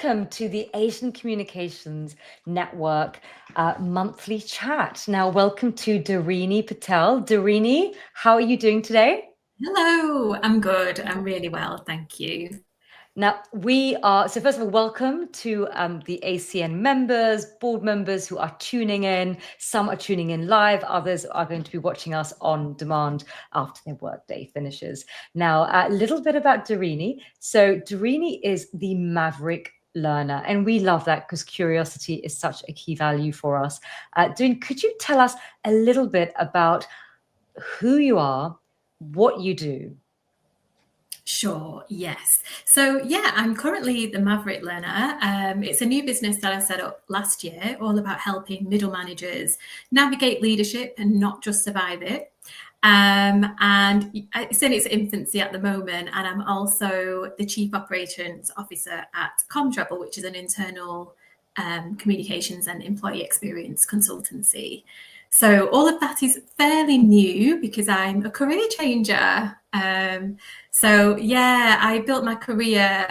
welcome to the Asian Communications Network monthly chat. Now, welcome to Dharini Patel. Dharini, how are you doing today? Hello, I'm good. I'm really well, thank you. Now, so first of all, welcome to the ACN members, board members who are tuning in. Some are tuning in live, others are going to be watching us on demand after their workday finishes. Now, a little bit about Dharini. So Dharini is the Maverick learner, and we love that because curiosity is such a key value for us. Dharini, could you tell us a little bit about who you are, what you do? Sure, yes. So yeah, I'm currently the Maverick Learner. It's a new business that I set up last year, all about helping middle managers navigate leadership and not just survive it. And it's in its infancy at the moment, and I'm also the Chief Operations Officer at CommsRebel, which is an internal communications and employee experience consultancy. So all of that is fairly new because I'm a career changer. So yeah, I built my career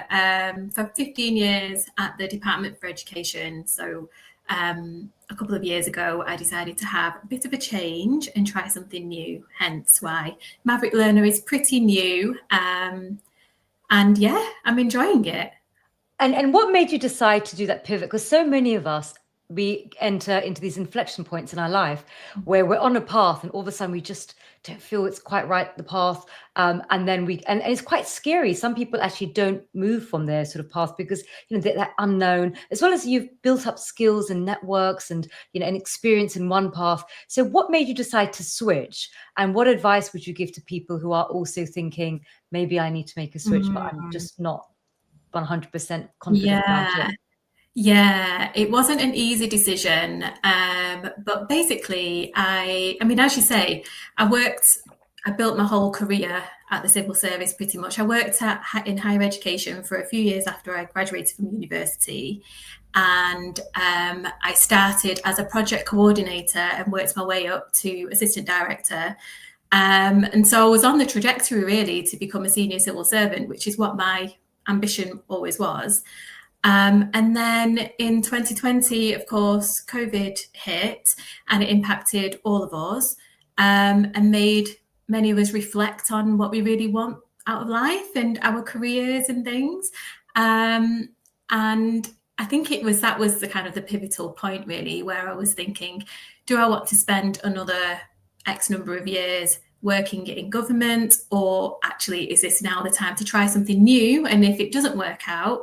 for 15 years at the Department for Education. So a couple of years ago, I decided to have a bit of a change and try something new, hence why Maverick Learner is pretty new. And yeah, I'm enjoying it. And what made you decide to do that pivot? Because so many of us, we enter into these inflection points in our life where we're on a path and all of a sudden we just don't feel it's quite right, the path. And then and it's quite scary. Some people actually don't move from their sort of path because, that unknown, as well as you've built up skills and networks and, an experience in one path. So what made you decide to switch? And what advice would you give to people who are also thinking, maybe I need to make a switch, but I'm just not 100% confident about it? Yeah, it wasn't an easy decision. But basically, I mean, as you say, I built my whole career at the civil service pretty much. I worked in higher education for a few years after I graduated from university. And I started as a project coordinator and worked my way up to assistant director. And so I was on the trajectory really to become a senior civil servant, which is what my ambition always was. And then in 2020, of course, COVID hit and it impacted all of us and made many of us reflect on what we really want out of life and our careers and things. And I think that was the kind of the pivotal point really, where I was thinking, do I want to spend another X number of years working in government, or actually is this now the time to try something new? And if it doesn't work out,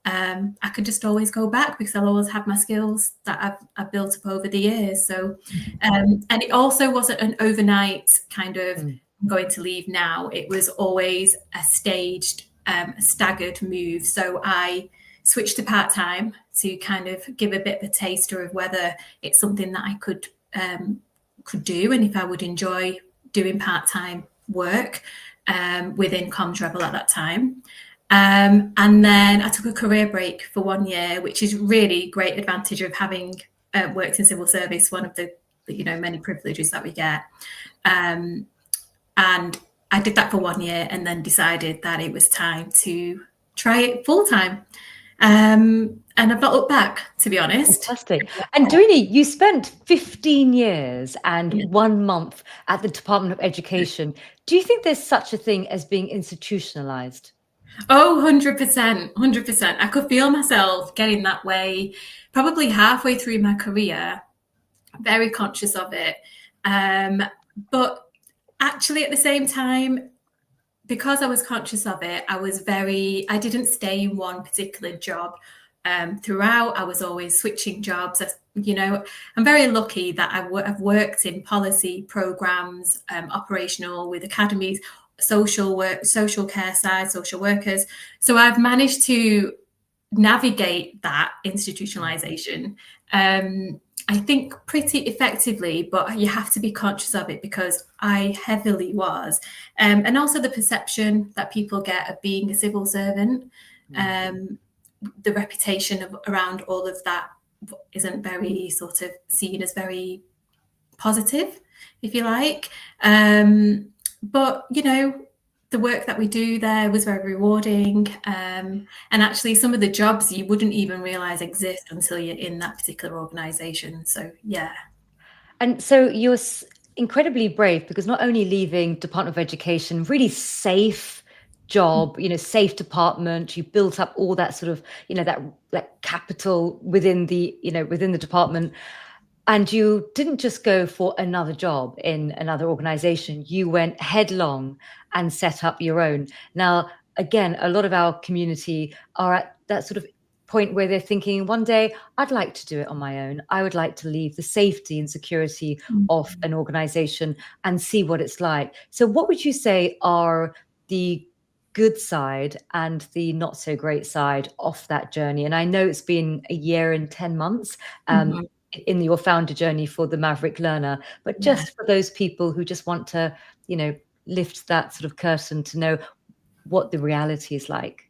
I could just always go back because I'll always have my skills that I've built up over the years. So, and it also wasn't an overnight kind of I'm going to leave now. It was always a staged, staggered move. So I switched to part-time to kind of give a bit of a taster of whether it's something that I could do and if I would enjoy doing part-time work within CommsRebel at that time. And then I took a career break for 1 year, which is really great advantage of having worked in civil service, one of the many privileges that we get. And I did that for 1 year and then decided that it was time to try it full time. And I've not looked back, to be honest. Fantastic. And Dharini, you spent 15 years and 1 month at the Department of Education. Do you think there's such a thing as being institutionalized? Oh, 100%, 100%. I could feel myself getting that way probably halfway through my career, very conscious of it. But actually at the same time, because I was conscious of it, I didn't stay in one particular job throughout. I was always switching jobs. I'm very lucky that I've worked in policy programs, operational with academies, social work, social care side, social workers. So I've managed to navigate that institutionalization, I think pretty effectively, but you have to be conscious of it because I heavily was. And also the perception that people get of being a civil servant, the reputation around all of that isn't very sort of seen as very positive, if you like. But, the work that we do there was very rewarding. And actually, some of the jobs you wouldn't even realize exist until you're in that particular organization. So, yeah. And so you're incredibly brave, because not only leaving Department of Education, really safe job, safe department, you built up all that sort of, that capital within the department. And you didn't just go for another job in another organization, you went headlong and set up your own. Now, again, a lot of our community are at that sort of point where they're thinking, one day, I'd like to do it on my own. I would like to leave the safety and security of an organization and see what it's like. So what would you say are the good side and the not so great side of that journey? And I know it's been a year and 10 months. In your founder journey for the Maverick Learner, but just for those people who just want to, lift that sort of curtain to know what the reality is like.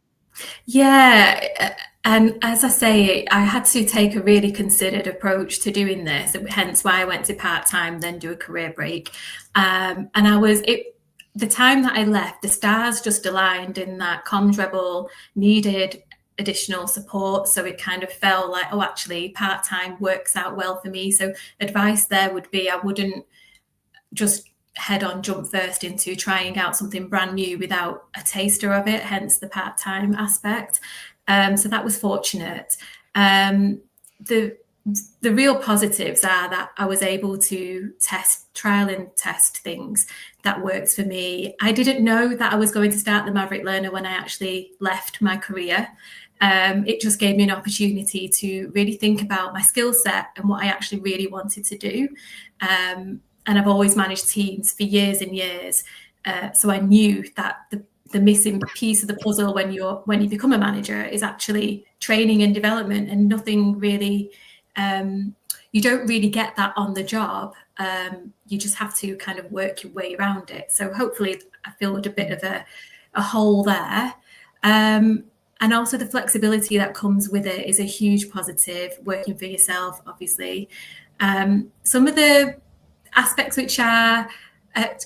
Yeah, and as I say, I had to take a really considered approach to doing this, hence why I went to part-time, then do a career break. And the time that I left, the stars just aligned in that CommsRebel needed additional support. So it kind of felt like, oh, actually, part-time works out well for me. So advice there would be, I wouldn't just head on jump first into trying out something brand new without a taster of it, hence the part-time aspect. So that was fortunate. The real positives are that I was able to trial and test things that worked for me. I didn't know that I was going to start the Maverick Learner when I actually left my career. It just gave me an opportunity to really think about my skill set and what I actually really wanted to do. And I've always managed teams for years and years. So I knew that the missing piece of the puzzle when you become a manager is actually training and development, and nothing really, you don't really get that on the job. You just have to kind of work your way around it. So hopefully I filled a bit of a hole there. And also the flexibility that comes with it is a huge positive, working for yourself, obviously. Some of the aspects which are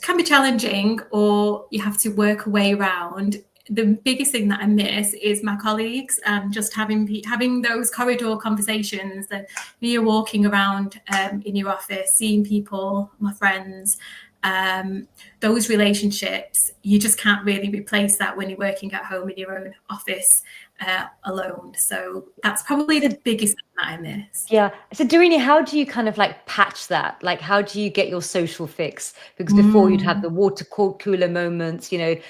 can be challenging, or you have to work a way around. The biggest thing that I miss is my colleagues, and just having those corridor conversations that you're walking around in your office, seeing people, my friends, those relationships. You just can't really replace that when you're working at home in your own office alone. So that's probably the biggest thing that I miss. Yeah. So Dharini, how do you kind of like patch that? Like, how do you get your social fix? Because before you'd have the water cooler moments, you've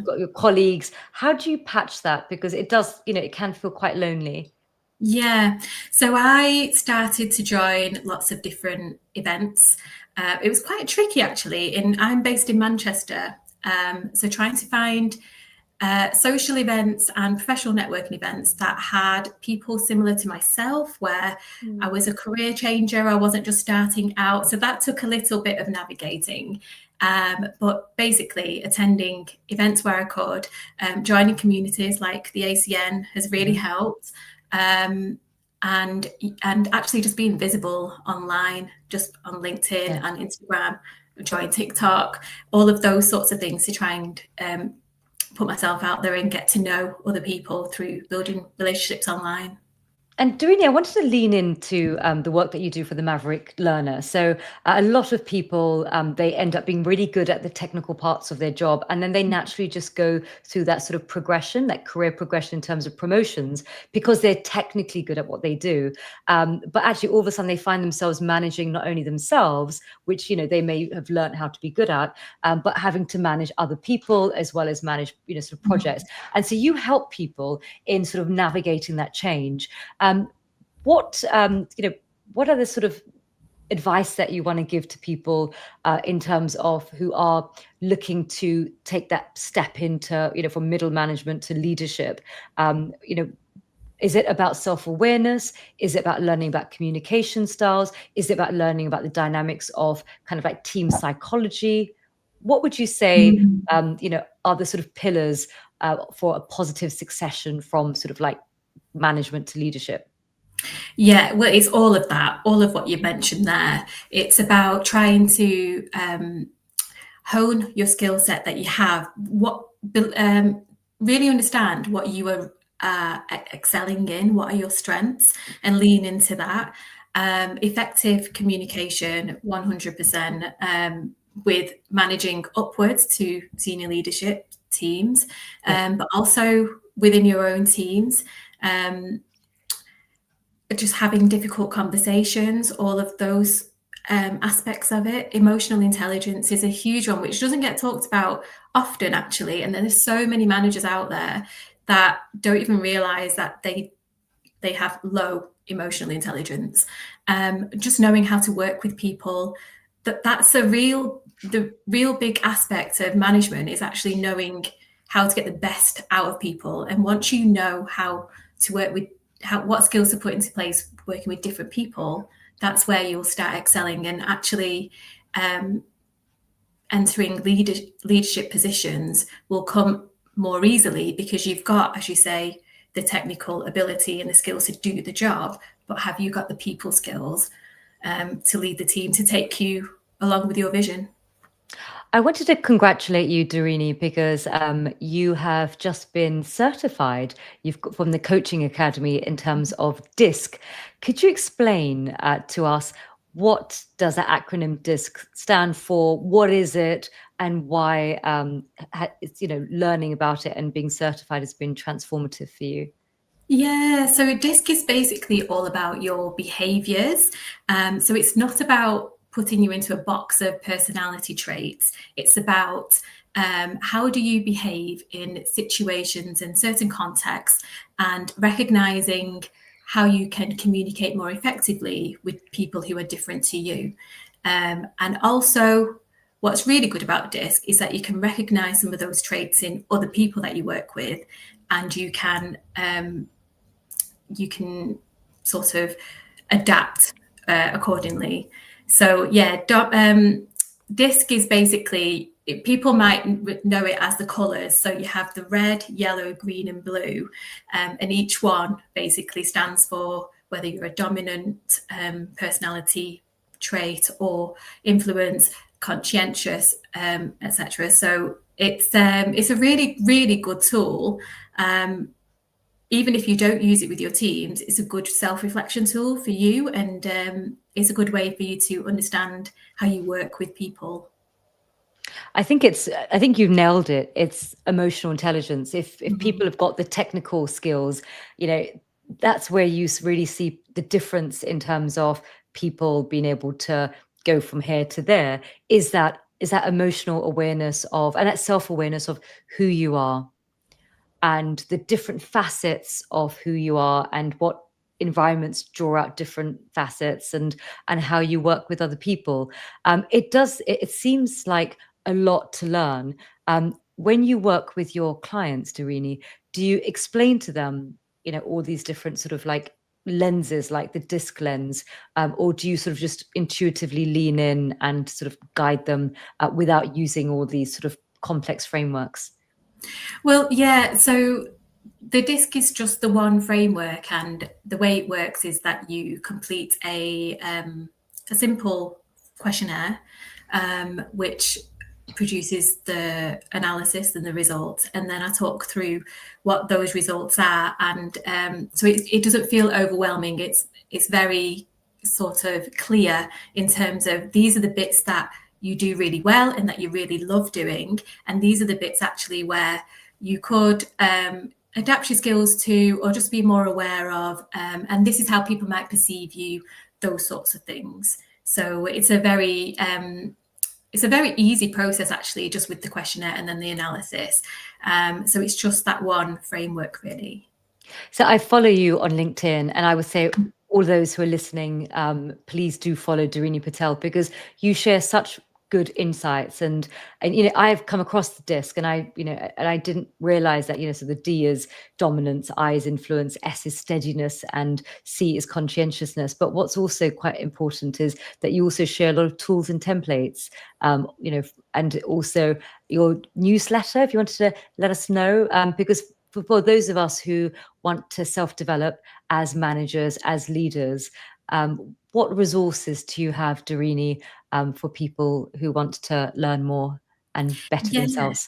got your colleagues. How do you patch that? Because it does, it can feel quite lonely. Yeah. So I started to join lots of different events. It was quite tricky, actually. I'm based in Manchester. So trying to find social events and professional networking events that had people similar to myself, where I was a career changer, I wasn't just starting out. So that took a little bit of navigating. But basically attending events where I could, joining communities like the ACN has really helped. And actually just being visible online, just on LinkedIn and Instagram, join TikTok, all of those sorts of things to try and put myself out there and get to know other people through building relationships online. And Dharini, I wanted to lean into the work that you do for the Maverick Learner. So a lot of people, they end up being really good at the technical parts of their job, and then they naturally just go through that sort of progression, that career progression in terms of promotions, because they're technically good at what they do. But actually, all of a sudden, they find themselves managing not only themselves, which they may have learned how to be good at, but having to manage other people as well as manage sort of projects. And so you help people in sort of navigating that change. What are the sort of advice that you want to give to people in terms of who are looking to take that step into, from middle management to leadership? Is it about self-awareness? Is it about learning about communication styles? Is it about learning about the dynamics of kind of like team psychology? What would you say, are the sort of pillars for a positive succession from sort of like management to leadership? Yeah, well, it's all of that, all of what you mentioned there. It's about trying to hone your skill set that you have, really understand what you are excelling in, what are your strengths, and lean into that. Effective communication, 100%, with managing upwards to senior leadership teams, but also within your own teams. Just having difficult conversations, all of those aspects of it. Emotional intelligence is a huge one, which doesn't get talked about often, actually. And there's so many managers out there that don't even realize that they have low emotional intelligence. Just knowing how to work with people, that's the real big aspect of management, is actually knowing how to get the best out of people. And once you know how to work with, what skills to put into place working with different people, that's where you'll start excelling and actually entering leadership positions will come more easily, because you've got, as you say, the technical ability and the skills to do the job, but have you got the people skills to lead the team, to take you along with your vision? I wanted to congratulate you, Dharini, because you have just been certified. You've got from the Coaching Academy in terms of DISC. Could you explain to us, what does that acronym DISC stand for? What is it, and why it's, learning about it and being certified has been transformative for you? Yeah, so DISC is basically all about your behaviors. So it's not about putting you into a box of personality traits. It's about how do you behave in situations and certain contexts, and recognizing how you can communicate more effectively with people who are different to you. And also, what's really good about DISC is that you can recognize some of those traits in other people that you work with, and you can sort of adapt accordingly. So yeah, DISC is basically, people might know it as the colours. So you have the red, yellow, green and blue, and each one basically stands for whether you're a dominant personality trait or influence, conscientious, etc. So it's a really, really good tool. Even if you don't use it with your teams, it's a good self-reflection tool for you, and it's a good way for you to understand how you work with people. I think you've nailed it. It's emotional intelligence. If people have got the technical skills, that's where you really see the difference in terms of people being able to go from here to there. Is that emotional awareness of, and that self-awareness of who you are, and the different facets of who you are, and what environments draw out different facets, and how you work with other people. It seems like a lot to learn. When you work with your clients, Dharini, do you explain to them, all these different sort of like lenses, like the DISC lens, or do you sort of just intuitively lean in and sort of guide them without using all these sort of complex frameworks? Well, yeah, so the DISC is just the one framework, and the way it works is that you complete a simple questionnaire, which produces the analysis and the results, and then I talk through what those results are, and so it doesn't feel overwhelming. It's very sort of clear in terms of, these are the bits that you do really well and that you really love doing, and these are the bits actually where you could adapt your skills to, or just be more aware of, and this is how people might perceive you, those sorts of things. So it's a very easy process, actually, just with the questionnaire and then the analysis. So it's just that one framework, really. So I follow you on LinkedIn, and I would say all those who are listening, please do follow Dharini Patel, because you share such good insights, and I've come across the DISC, and I didn't realize that, so the D is dominance, I is influence, S is steadiness, and C is conscientiousness. But what's also quite important is that you also share a lot of tools and templates, and also your newsletter, if you wanted to let us know, because for those of us who want to self-develop as managers, as leaders, what resources do you have, Dharini, for people who want to learn more? and better Yeah. themselves?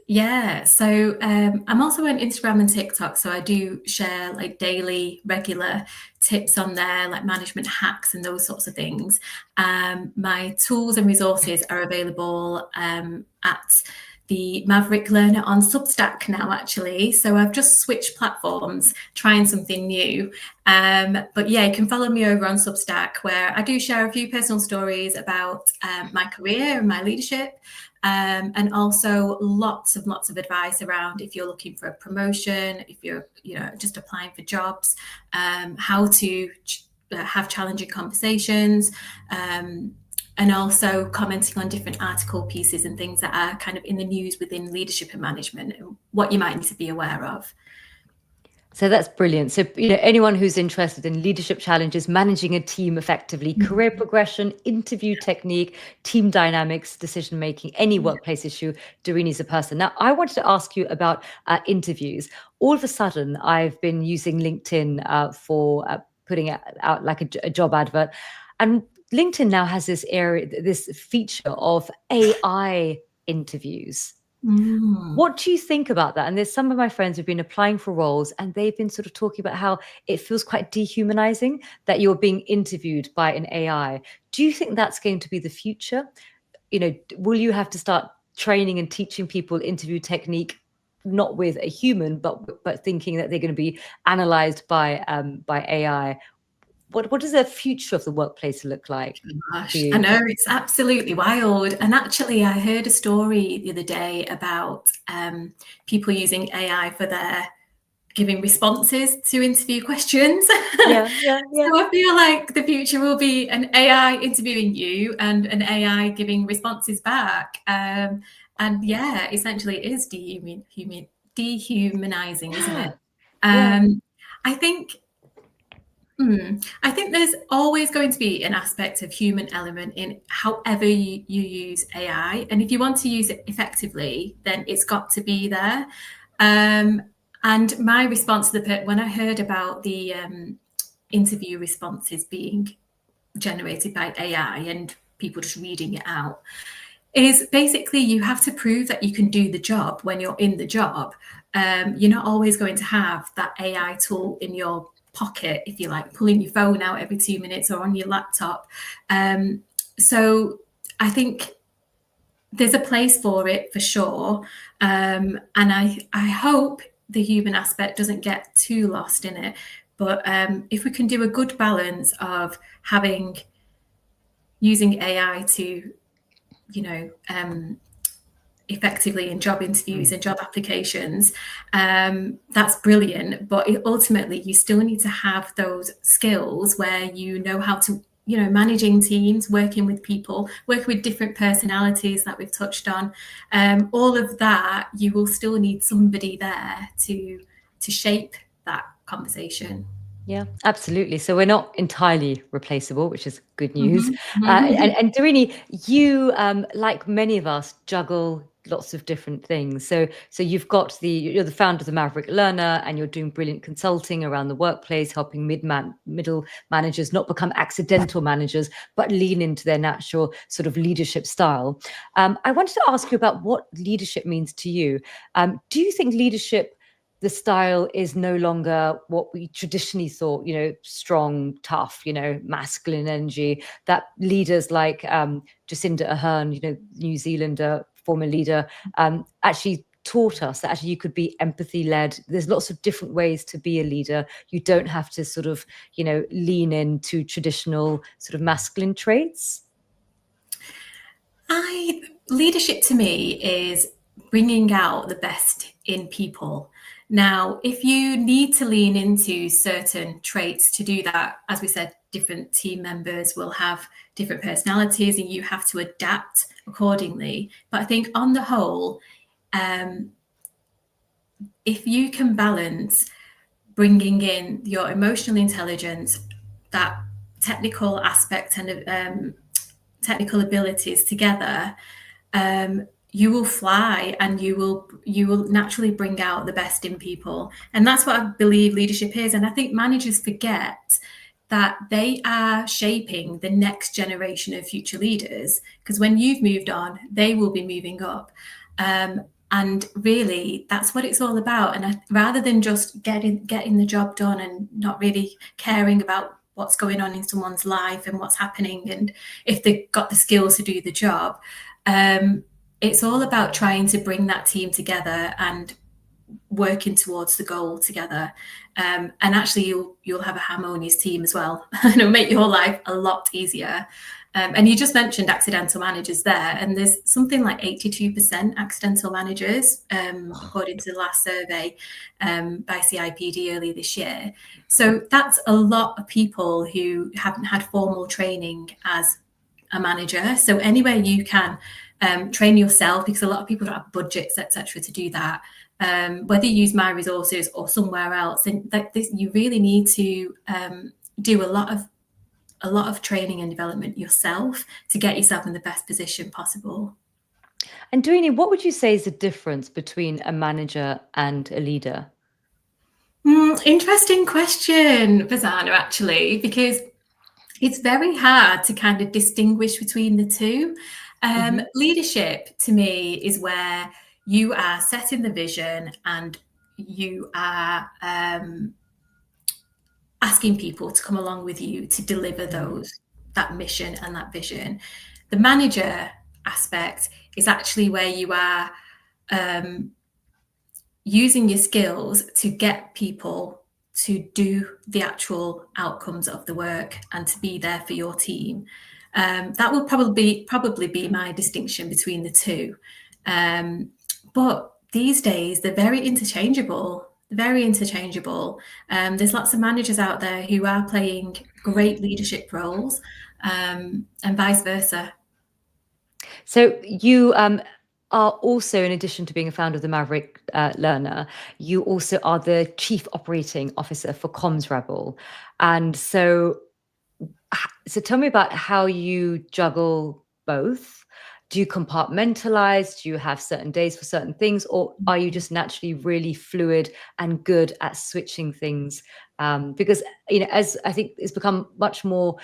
Yeah, so I'm also on Instagram and TikTok, so I do share like daily, regular tips on there, like management hacks and those sorts of things. My tools and resources are available at the Maverick Learner on Substack now, actually. So I've just switched platforms, trying something new. But yeah, you can follow me over on Substack, where I do share a few personal stories about my career and my leadership. And also lots of advice around if you're looking for a promotion, if you're just applying for jobs, how to have challenging conversations, and also commenting on different article pieces and things that are kind of in the news within leadership and management, and what you might need to be aware of. So that's brilliant. So, anyone who's interested in leadership challenges, managing a team effectively, career progression, interview technique, team dynamics, decision making, any workplace issue, Dharini's the person. Now, I wanted to ask you about interviews. All of a sudden, I've been using LinkedIn for putting out like a job advert, and LinkedIn now has this feature of AI interviews. What do you think about that? And there's some of my friends who've been applying for roles, and they've been sort of talking about how it feels quite dehumanizing that you're being interviewed by an AI. Do you think that's going to be the future? Will you have to start training and teaching people interview technique, not with a human, but thinking that they're going to be analyzed by AI? What does the future of the workplace look like? Gosh, I know, it's absolutely wild. And actually, I heard a story the other day about people using AI for their giving responses to interview questions. Yeah. So I feel like the future will be an AI interviewing you and an AI giving responses back. And yeah, essentially it is dehumanizing, isn't it? Yeah. I think there's always going to be an aspect of human element in however you use AI. And if you want to use it effectively, then it's got to be there. And my response to when I heard about the interview responses being generated by AI and people just reading it out, is basically you have to prove that you can do the job when you're in the job. You're not always going to have that AI tool in your pocket, if you like, pulling your phone out every 2 minutes or on your laptop. So I think there's a place for it for sure. And I hope the human aspect doesn't get too lost in it. But if we can do a good balance of using AI to, effectively in job interviews and job applications, that's brilliant. But ultimately, you still need to have those skills where you know how to, managing teams, working with people, working with different personalities that we've touched on. All of that, you will still need somebody there to shape that conversation. Yeah, absolutely. So we're not entirely replaceable, which is good news. And Dharini, you, like many of us, juggle lots of different things. So you're the founder of the Maverick Learner, and you're doing brilliant consulting around the workplace, helping middle managers not become accidental managers, but lean into their natural sort of leadership style. I wanted to ask you about what leadership means to you. Do you think leadership, the style, is no longer what we traditionally thought, strong, tough, masculine energy, that leaders like Jacinda Ardern, New Zealander, former leader, actually taught us that actually you could be empathy led. There's lots of different ways to be a leader. You don't have to sort of, lean into traditional sort of masculine traits. Leadership to me is bringing out the best in people. Now, if you need to lean into certain traits to do that, as we said, different team members will have different personalities and you have to adapt accordingly. But I think on the whole, if you can balance bringing in your emotional intelligence, that technical aspect and technical abilities together, you will fly, and you will naturally bring out the best in people. And that's what I believe leadership is. And I think managers forget that they are shaping the next generation of future leaders, because when you've moved on, they will be moving up. And really, that's what it's all about. And rather than just getting the job done and not really caring about what's going on in someone's life and what's happening and if they've got the skills to do the job, it's all about trying to bring that team together and working towards the goal together. And actually, you'll have a harmonious team as well, and it'll make your life a lot easier. And you just mentioned accidental managers there, and there's something like 82% accidental managers, according to the last survey by CIPD earlier this year. So that's a lot of people who haven't had formal training as a manager. So anywhere you can train yourself, because a lot of people don't have budgets, etc., to do that. Whether you use My Resources or somewhere else, and you really need to do a lot of training and development yourself to get yourself in the best position possible. And Dharini, what would you say is the difference between a manager and a leader? Interesting question, Farzana, actually, because it's very hard to kind of distinguish between the two. Leadership to me is where you are setting the vision and you are asking people to come along with you to deliver that mission and that vision. The manager aspect is actually where you are using your skills to get people to do the actual outcomes of the work and to be there for your team. That will probably be my distinction between the two. But these days, they're very interchangeable. There's lots of managers out there who are playing great leadership roles, and vice versa. So you are also, in addition to being a founder of the Maverick Learner, you also are the Chief Operating Officer for CommsRebel. And so tell me about how you juggle both. Do you compartmentalize? Do you have certain days for certain things? Or are you just naturally really fluid and good at switching things? Because, as I think it's become much more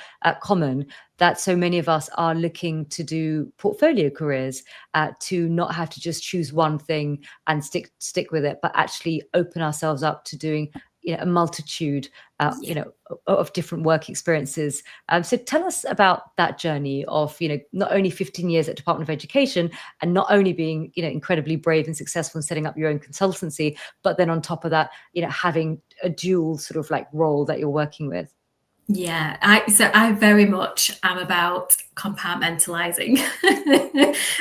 common that so many of us are looking to do portfolio careers, to not have to just choose one thing and stick with it, but actually open ourselves up to doing a multitude of different work experiences. So tell us about that journey of not only 15 years at Department of Education and not only being incredibly brave and successful in setting up your own consultancy, but then on top of that having a dual sort of like role that you're working with. Yeah, I very much am about compartmentalizing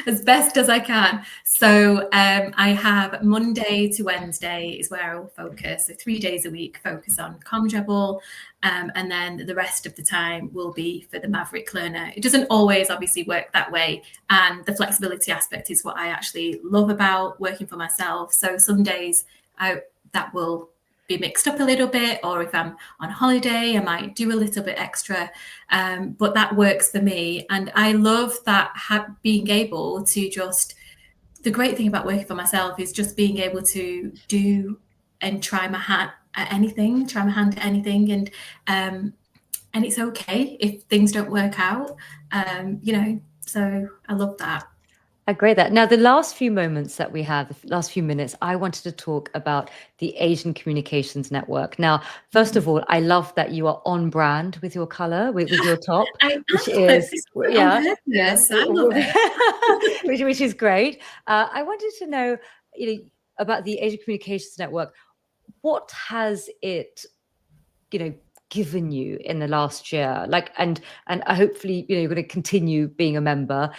as best as I can. So I have Monday to Wednesday is where I will focus. So 3 days a week, focus on CommsRebel, and then the rest of the time will be for the Maverick Learner. It doesn't always obviously work that way. And the flexibility aspect is what I actually love about working for myself. So some days that will be mixed up a little bit, or if I'm on holiday, I might do a little bit extra, but that works for me. And I love that being able to the great thing about working for myself is just being able to do and try my hand at anything, and it's okay if things don't work out, so I love that. I agree with that. Now, the last few moments that we have, the last few minutes, I wanted to talk about the Asian Communications Network. Now, first of all, I love that you are on brand with your color, with your top, which is yes, I love it. which is great. I wanted to know, about the Asian Communications Network. What has it, given you in the last year, and hopefully you're going to continue being a member,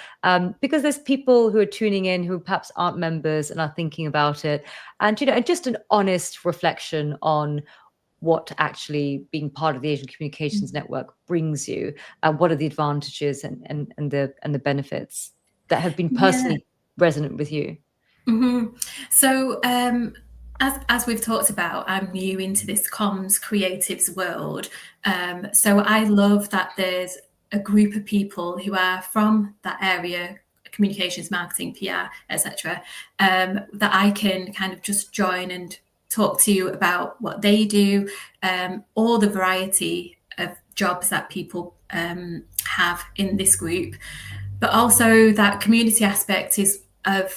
because there's people who are tuning in who perhaps aren't members and are thinking about it, and just an honest reflection on what actually being part of the Asian Communications Network brings you, what are the advantages and the benefits that have been personally resonant with you. So as we've talked about, I'm new into this comms creatives world. So I love that there's a group of people who are from that area, communications, marketing, PR, etc., that I can kind of just join and talk to you about what they do, or the variety of jobs that people have in this group, but also that community aspect is of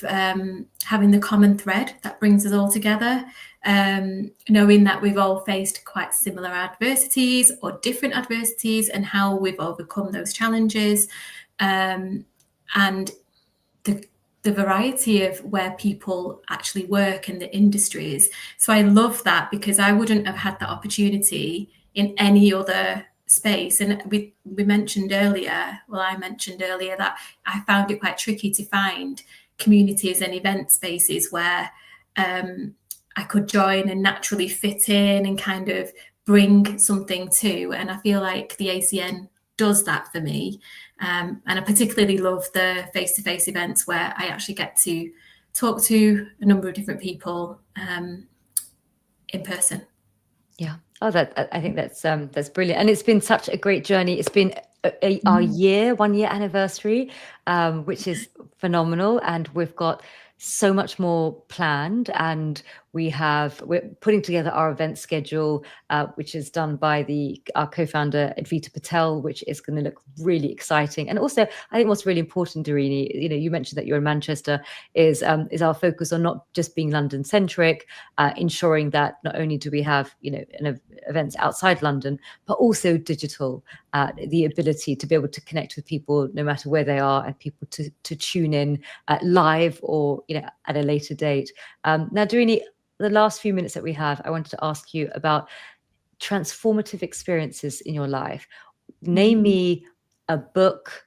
having the common thread that brings us all together, knowing that we've all faced quite similar adversities or different adversities and how we've overcome those challenges, and the variety of where people actually work and the industries. So I love that, because I wouldn't have had that opportunity in any other space. And we mentioned earlier, well, I mentioned earlier that I found it quite tricky to find communities and event spaces where I could join and naturally fit in and kind of bring something to. And I feel like the ACN does that for me. And I particularly love the face-to-face events where I actually get to talk to a number of different people in person. Yeah. Oh, I think that's brilliant, and it's been such a great journey. It's been our 1 year anniversary, which is phenomenal, and we've got so much more planned, and we're putting together our event schedule, which is done by our co-founder Dharini Patel, which is going to look really exciting. And also, I think what's really important, Dharini, you mentioned that you're in Manchester, is our focus on not just being London centric, ensuring that not only do we have events outside London, but also digital, the ability to be able to connect with people no matter where they are, and people to tune in live or at a later date. Now, Dharini, the last few minutes that we have, I wanted to ask you about transformative experiences in your life. Name me a book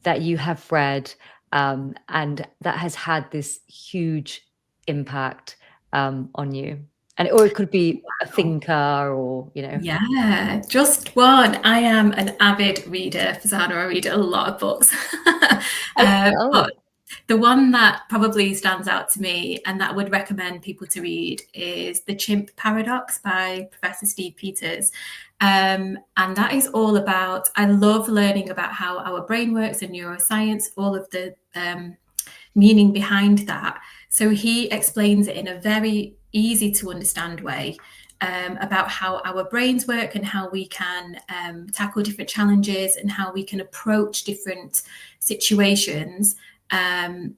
that you have read and that has had this huge impact on you. Or it could be a thinker, or Yeah, just one. I am an avid reader, Farzana. I read a lot of books. But the one that probably stands out to me and that I would recommend people to read is The Chimp Paradox by Professor Steve Peters. And that is all about, I love learning about how our brain works and neuroscience, all of the meaning behind that. So he explains it in a very easy to understand way, about how our brains work and how we can tackle different challenges and how we can approach different situations and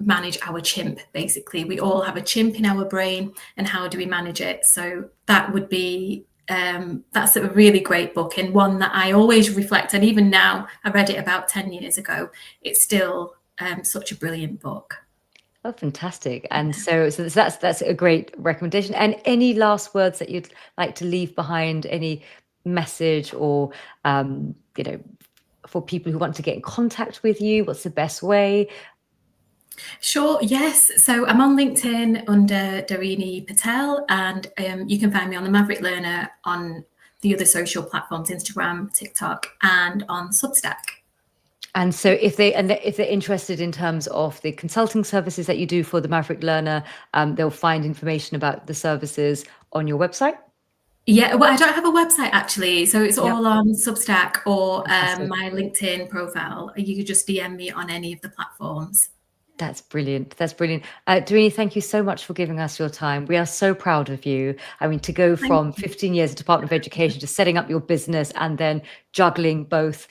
manage our chimp. Basically, we all have a chimp in our brain, and how do we manage it? So that would be that's a really great book, and one that I always reflect. And even now, I read it about 10 years ago, it's still such a brilliant book. Oh, fantastic. And so that's a great recommendation. And any last words that you'd like to leave behind, any message, or for people who want to get in contact with you, what's the best way? Sure, yes. So I'm on LinkedIn under Dharini Patel, and you can find me on the Maverick Learner on the other social platforms, Instagram, TikTok, and on Substack. And so if they're interested in terms of the consulting services that you do for the Maverick Learner, they'll find information about the services on your website? Yeah, well, I don't have a website actually, so it's all on Substack or my LinkedIn profile. You could just DM me on any of the platforms. That's brilliant. That's brilliant. Dharini, thank you so much for giving us your time. We are so proud of you. I mean, to go from 15 years at Department of Education to setting up your business and then juggling both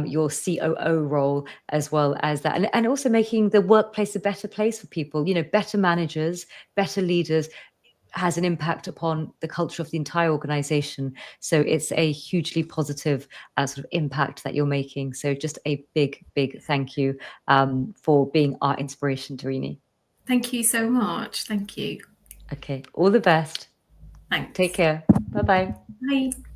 your COO role as well as that, and also making the workplace a better place for people, better managers, better leaders, has an impact upon the culture of the entire organization. So it's a hugely positive sort of impact that you're making. So just a big, big thank you for being our inspiration, Dharini. Thank you so much. Thank you. Okay, all the best. Thanks. Take care. Bye-bye. Bye.